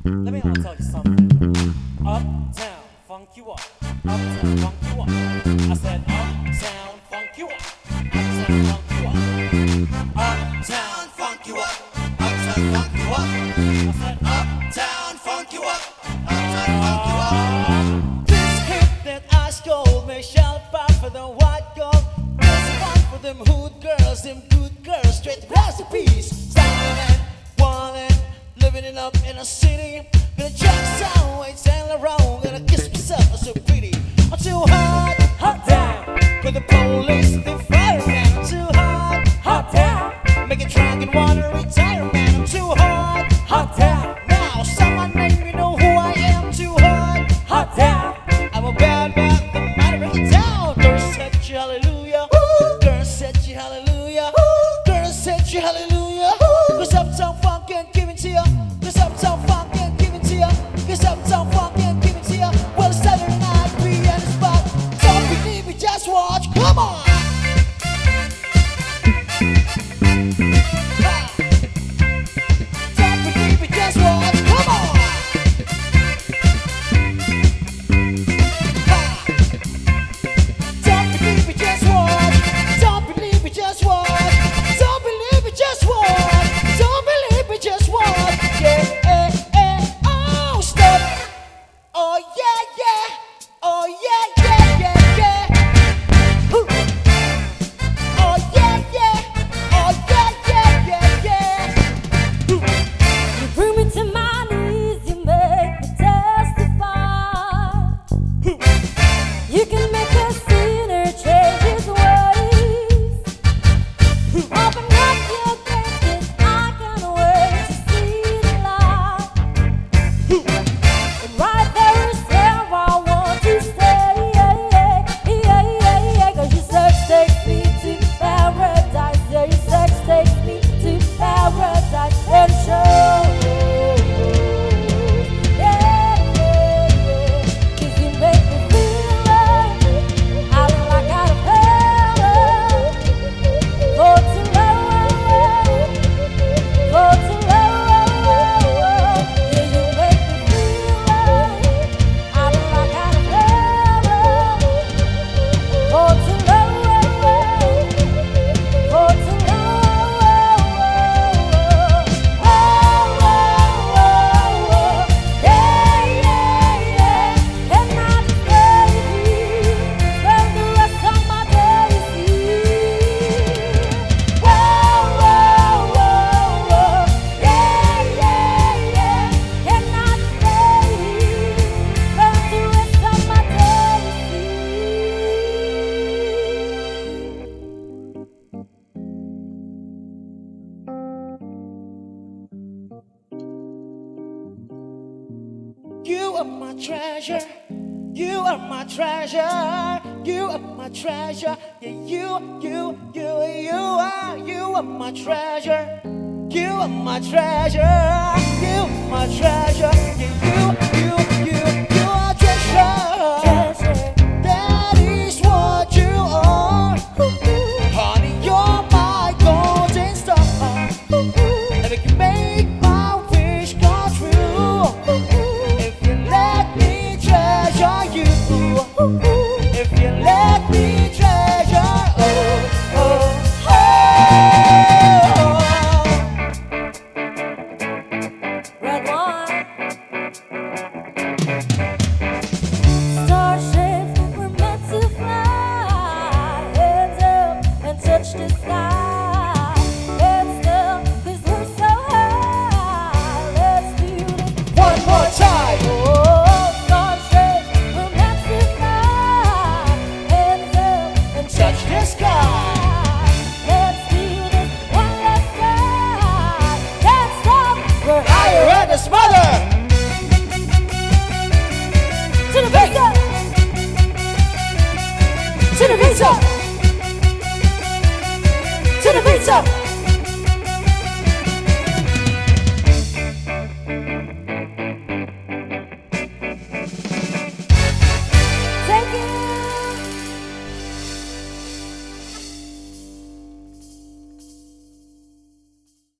Let me tell you something. Uptown, funk you up. Uptown, funk you up. I said uptown, funk you up. Uptown, funk you up. Uptown, funk you up. Uptown, funk you up. I said uptown, funk you up. Uptown, funk you up. This hit that ice cold may shell fire for the white gold. This fun for them hood girls, them good girls, straight to recipes. Styling, wildin', living it up in a city. Gonna check sound, wait, sail around. Gonna kiss myself, I'm so pretty. I'm too hot, hot damn. For the police, the fireman. I'm too hot damn. Make it drunk and wanna retire, man. I'm too hot damn. Now, someone make me know who I am. Too hot damn. I'm a bad man, the matter of the town. Girl said you hallelujah. Girl said you hallelujah. Girl said you hallelujah. Cause uptown funk and give it to ya. Cause uptown funk and give it to ya. Cause uptown funk and give it to ya. Well, Saturday night, we in the spot. Don't believe me, just watch. Come on. Don't believe me, just watch. Come on. Don't believe me, just watch. Don't believe me, just watch. Don't believe me, just watch. Don't believe me, just watch. Yeah, oh, stop. Oh, yeah. Oh, yeah. Woo. Oh, yeah. Oh, yeah. Woo. You bring me to my knees, you make me testify. You can make a sinner change his ways. Open up your gates, 'cause I can't wait to see the light. And right there is where I want to stay. 'Cause your sex takes me to paradise. Yeah, your sex takes me to paradise and shows. Yeah. 'Cause you make me feel like out of heaven. For too long. Yeah, you make me feel like out of heaven. For too long. Yeah. And I'm crazy. Spend the rest of my days here. Yeah. And I'm crazy. Spend the rest of my days You are my treasure. You are my treasure. You are my treasure. Yeah, you are my treasure. You are my treasure. You are my treasure. Yeah, you are treasure. That is what you are. Honey, you're my golden star. And we can make my wish come true. If you let me treasure you. If you let me treasure, oh. red wine. Starships were meant to fly. Heads up and touch the sky. Heads up, 'cause we're so high. Let's do this One more time. Oh, starships were meant to fly. Heads up and Touch the sky. Let's do this one last time. Can't stop. We're Higher at the smother. to the pizza. To the pizza. To the pizza.